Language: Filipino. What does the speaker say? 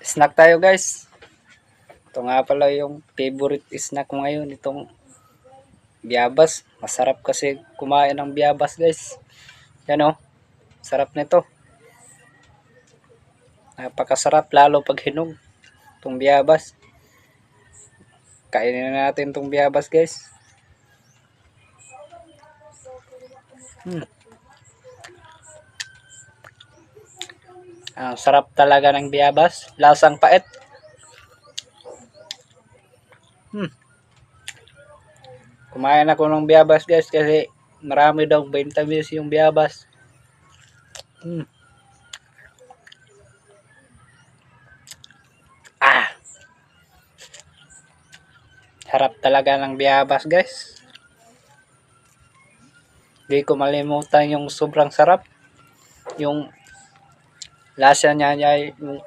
Snack tayo guys. Ito nga pala yung favorite snack ko ngayon. Itong biyabas. Masarap kasi kumain ng biyabas guys. Yan o. Sarap nito. Napakasarap lalo pag hinog. Itong biyabas. Kainin na natin itong biyabas guys. Ang sarap talaga ng biyabas. Lasang pait. Kumain ako ng biyabas guys kasi marami daw vitamins yung biyabas. Sarap talaga ng biyabas guys. Hindi ko malimutan yung sobrang sarap. Yung lasa niya yung